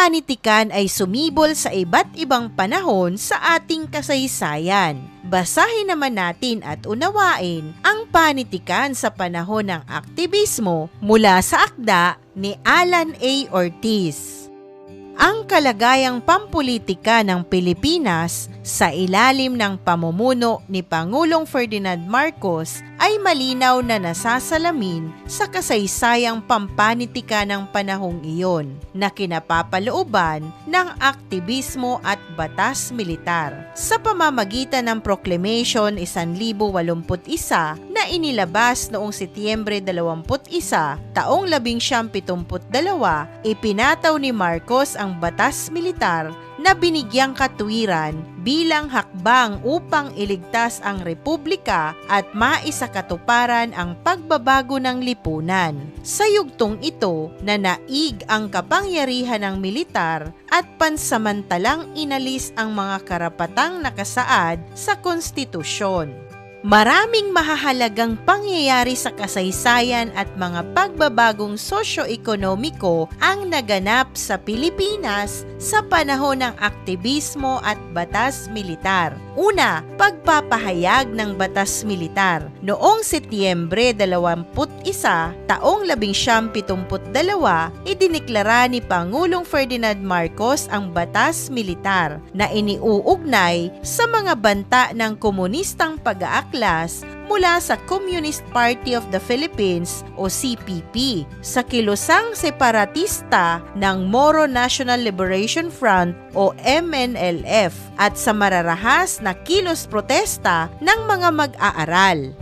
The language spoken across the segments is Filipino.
panitikan ay sumibol sa iba't ibang panahon sa ating kasaysayan. Basahin naman natin at unawain ang panitikan sa panahon ng aktibismo mula sa akda ni Alan A. Ortiz. Ang kalagayang pampulitika ng Pilipinas sa ilalim ng pamumuno ni Pangulong Ferdinand Marcos ay malinaw na nasasalamin sa kasaysayang pampanitika ng panahong iyon na kinapapalooban ng aktibismo at batas militar sa pamamagitan ng Proclamation 1081 na inilabas noong Setyembre 21, taong 1972, ipinataw ni Marcos ang batas militar na binigyang katwiran bilang hakbang upang iligtas ang republika at maisakatuparan ang pagbabago ng lipunan. Sa yugtong ito, nanaig ang kapangyarihan ng militar at pansamantalang inalis ang mga karapatang nakasaad sa konstitusyon. Maraming mahahalagang pangyayari sa kasaysayan at mga pagbabagong sosyo-ekonomiko ang naganap sa Pilipinas sa panahon ng aktibismo at batas militar. Una, pagpapahayag ng batas militar. Noong Setyembre 21, taong 1972, idineklara ni Pangulong Ferdinand Marcos ang batas militar na iniuugnay sa mga banta ng komunistang pag-aaklas mula sa Communist Party of the Philippines o CPP sa kilusang separatista ng Moro National Liberation Front o MNLF at sa mararahas na kilos protesta ng mga mag-aaral.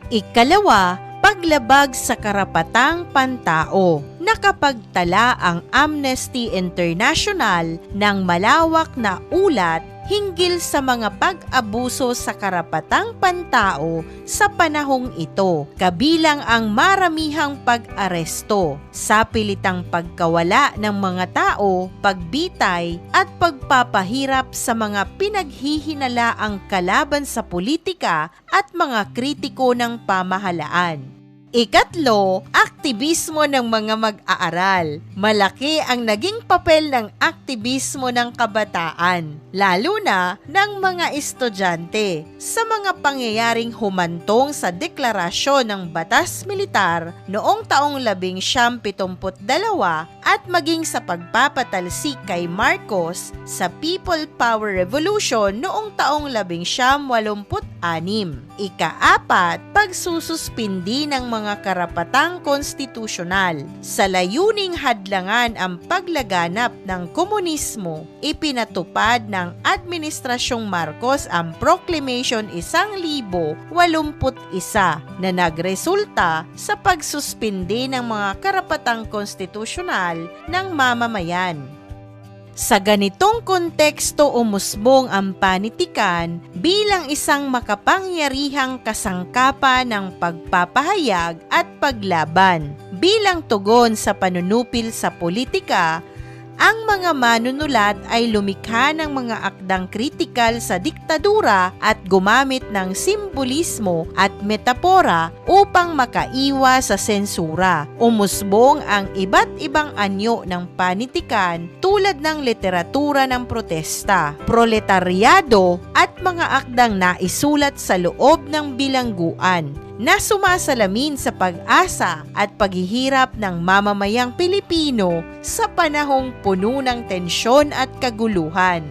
Ikalawa, paglabag sa karapatang pantao. Nakapagtala ang Amnesty International ng malawak na ulat hinggil sa mga pag-abuso sa karapatang pantao sa panahong ito, kabilang ang maramihang pag-aresto, sapilitang pagkawala ng mga tao, pagbitay at pagpapahirap sa mga pinaghihinalaang kalaban sa politika at mga kritiko ng pamahalaan. Ikatlo, aktibismo ng mga mag-aaral. Malaki ang naging papel ng aktibismo ng kabataan, lalo na ng mga estudyante, sa mga pangyayaring humantong sa deklarasyon ng batas militar noong taong 1972 at maging sa pagpapatalsik kay Marcos sa People Power Revolution noong taong 1986. Ikaapat, pagsususpindi ng mga karapatang konstitusyonal. Sa layuning hadlangan ang paglaganap ng komunismo, ipinatupad ng Administrasyong Marcos ang Proclamation 1081 na nagresulta sa pagsuspindi ng mga karapatang konstitusyonal ng mamamayan. Sa ganitong konteksto umusbong ang panitikan bilang isang makapangyarihang kasangkapan ng pagpapahayag at paglaban. Bilang tugon sa panunupil sa politika, ang mga manunulat ay lumikha ng mga akdang kritikal sa diktadura at gumamit ng simbolismo at metapora upang makaiwas sa sensura. Umusbong ang iba't ibang anyo ng panitikan tulad ng literatura ng protesta, proletaryado at mga akdang naisulat sa loob ng bilangguan na sumasalamin sa pag-asa at paghihirap ng mamamayang Pilipino sa panahong puno ng tensyon at kaguluhan.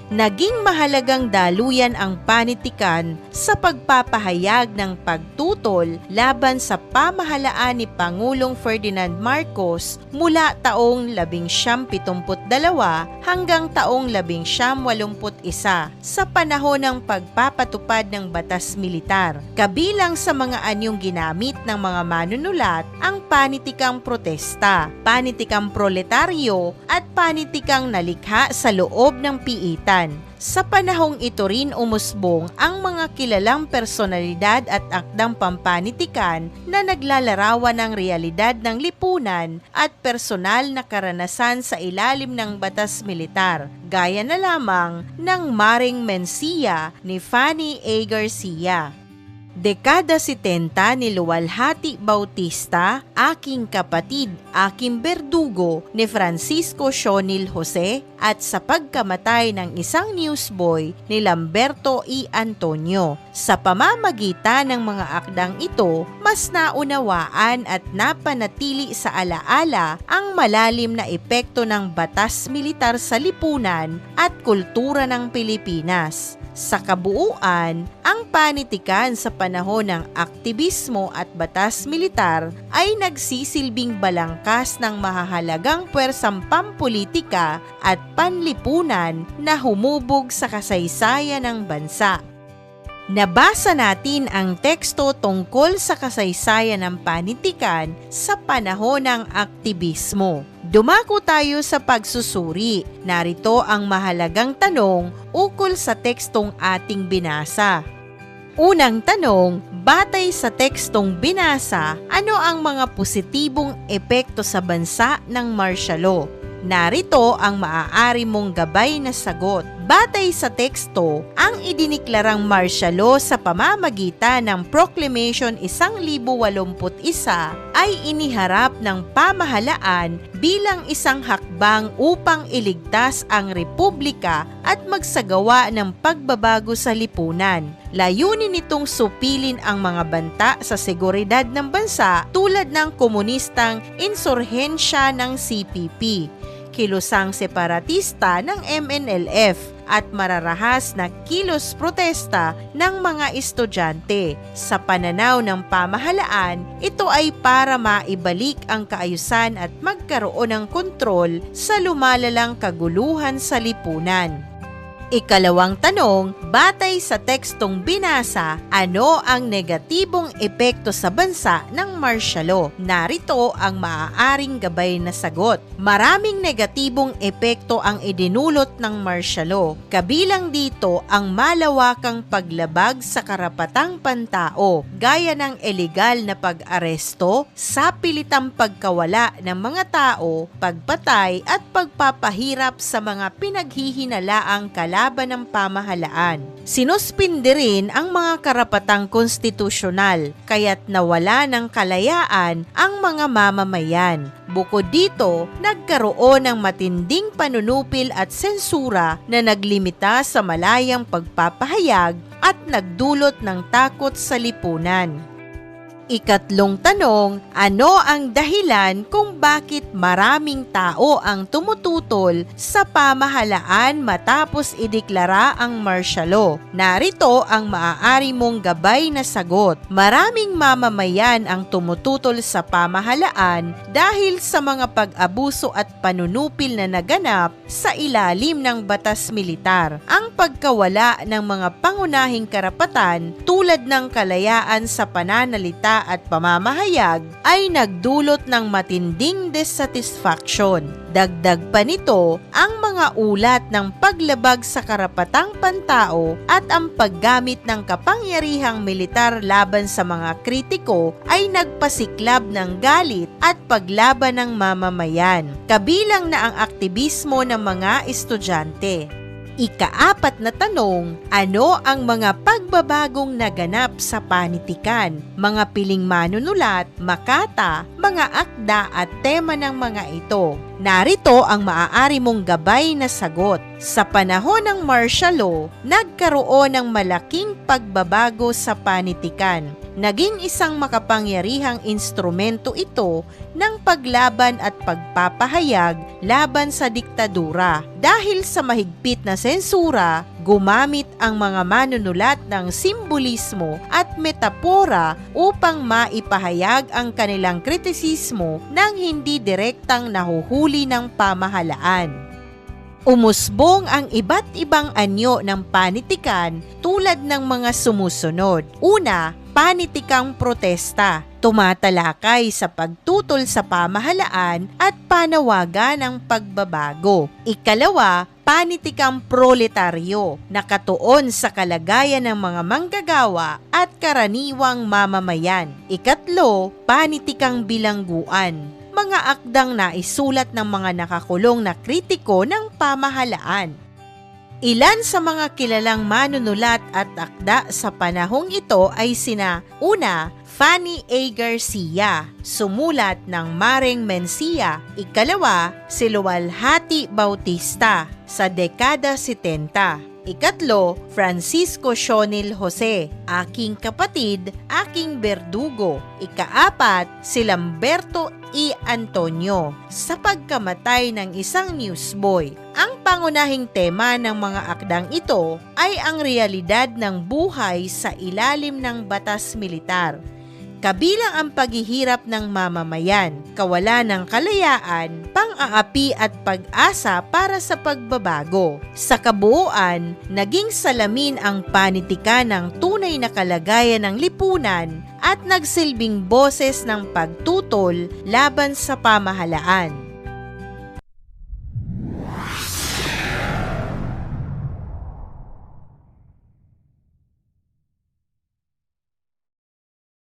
Naging mahalagang daluyan ang panitikan sa pagpapahayag ng pagtutol laban sa pamahalaan ni Pangulong Ferdinand Marcos mula taong 1972 hanggang taong 1981 sa panahon ng pagpapatupad ng batas militar. Kabilang sa mga anyong ginamit ng mga manunulat ang panitikang protesta, panitikang proletaryo at panitikang nalikha sa loob ng piitan. Sa panahong ito rin umusbong ang mga kilalang personalidad at akdang pampanitikan na naglalarawan ng realidad ng lipunan at personal na karanasan sa ilalim ng batas militar, gaya na lamang ng Maring Mencia ni Fanny A. Garcia. Dekada 70 ni Luwalhati Bautista, Aking Kapatid, Aking Berdugo ni Francisco Sionil Jose at sa pagkamatay ng isang newsboy ni Lamberto E. Antonio. Sa pamamagitan ng mga akdang ito, mas naunawaan at napanatili sa alaala ang malalim na epekto ng batas militar sa lipunan at kultura ng Pilipinas. Sa kabuuan, ang panitikan sa panahon ng aktibismo at batas militar ay nagsisilbing balangkas ng mahahalagang puwersang pampolitika at panlipunan na humubog sa kasaysayan ng bansa. Nabasa natin ang teksto tungkol sa kasaysayan ng panitikan sa panahon ng aktibismo. Dumako tayo sa pagsusuri. Narito ang mahalagang tanong ukol sa tekstong ating binasa. Unang tanong, batay sa tekstong binasa, ano ang mga positibong epekto sa bansa ng martial law? Narito ang maaari mong gabay na sagot. Batay sa teksto, ang idiniklarang martial law sa pamamagitan ng Proclamation 1081 ay iniharap ng pamahalaan bilang isang hakbang upang iligtas ang republika at magsagawa ng pagbabago sa lipunan. Layunin nitong supilin ang mga banta sa seguridad ng bansa tulad ng komunistang insurhensya ng CPP, kilusang separatista ng MNLF, at mararahas na kilos protesta ng mga estudyante. Sa pananaw ng pamahalaan, ito ay para maibalik ang kaayusan at magkaroon ng kontrol sa lumalalang kaguluhan sa lipunan. Ikalawang tanong, batay sa tekstong binasa, ano ang negatibong epekto sa bansa ng martial law? Narito ang maaaring gabay na sagot. Maraming negatibong epekto ang idinulot ng martial law. Kabilang dito ang malawakang paglabag sa karapatang pantao, gaya ng ilegal na pag-aresto, sapilitang pagkawala ng mga tao, pagpatay at pagpapahirap sa mga pinaghihinalaang laban ng pamahalaan. Sinuspinde rin ang mga karapatang konstitusyonal, kaya't nawala ng kalayaan ang mga mamamayan. Bukod dito, nagkaroon ng matinding panunupil at sensura na naglimita sa malayang pagpapahayag at nagdulot ng takot sa lipunan. Ikatlong tanong, ano ang dahilan kung bakit maraming tao ang tumututol sa pamahalaan matapos ideklara ang martial law? Narito ang maaari mong gabay na sagot. Maraming mamamayan ang tumututol sa pamahalaan dahil sa mga pag-abuso at panunupil na naganap sa ilalim ng batas militar. Ang pagkawala ng mga pangunahing karapatan tulad ng kalayaan sa pananalita at pamamahayag ay nagdulot ng matinding dissatisfaction. Dagdag pa nito ang mga ulat ng paglabag sa karapatang pantao at ang paggamit ng kapangyarihang militar laban sa mga kritiko ay nagpasiklab ng galit at paglaban ng mamamayan, kabilang na ang aktibismo ng mga estudyante. Ikaapat na tanong, ano ang mga pagbabagong naganap sa panitikan, mga piling manunulat, makata, mga akda at tema ng mga ito? Narito ang maaari mong gabay na sagot. Sa panahon ng martial law, nagkaroon ng malaking pagbabago sa panitikan. Naging isang makapangyarihang instrumento ito ng paglaban at pagpapahayag laban sa diktadura. Dahil sa mahigpit na sensura, gumamit ang mga manunulat ng simbolismo at metapora upang maipahayag ang kanilang kritisismo nang hindi direktang nahuhuli ng pamahalaan. Umusbong ang iba't ibang anyo ng panitikan tulad ng mga sumusunod. Una, panitikang protesta. Tumatalakay sa pagtutol sa pamahalaan at panawagan ng pagbabago. Ikalawa, panitikang proletaryo, nakatuon sa kalagayan ng mga manggagawa at karaniwang mamamayan. Ikatlo, panitikang bilangguan, mga akdang naisulat ng mga nakakulong na kritiko ng pamahalaan. Ilan sa mga kilalang manunulat at akda sa panahong ito ay sina: una, Fanny A. Garcia, sumulat ng Maring Mencia. Ikalawa, si Luwalhati Bautista, sa dekada 70. Ikatlo, Francisco Sionil Jose, Aking Kapatid, Aking Berdugo. Ikaapat, si Lamberto E. Antonio, sa pagkamatay ng isang newsboy. Ang pangunahing tema ng mga akdang ito ay ang realidad ng buhay sa ilalim ng batas militar. Kabilang ang paghihirap ng mamamayan, kawalan ng kalayaan, pang-aapi at pag-asa para sa pagbabago. Sa kabuuan, naging salamin ang panitikan ng tunay na kalagayan ng lipunan at nagsilbing boses ng pagtutol laban sa pamahalaan.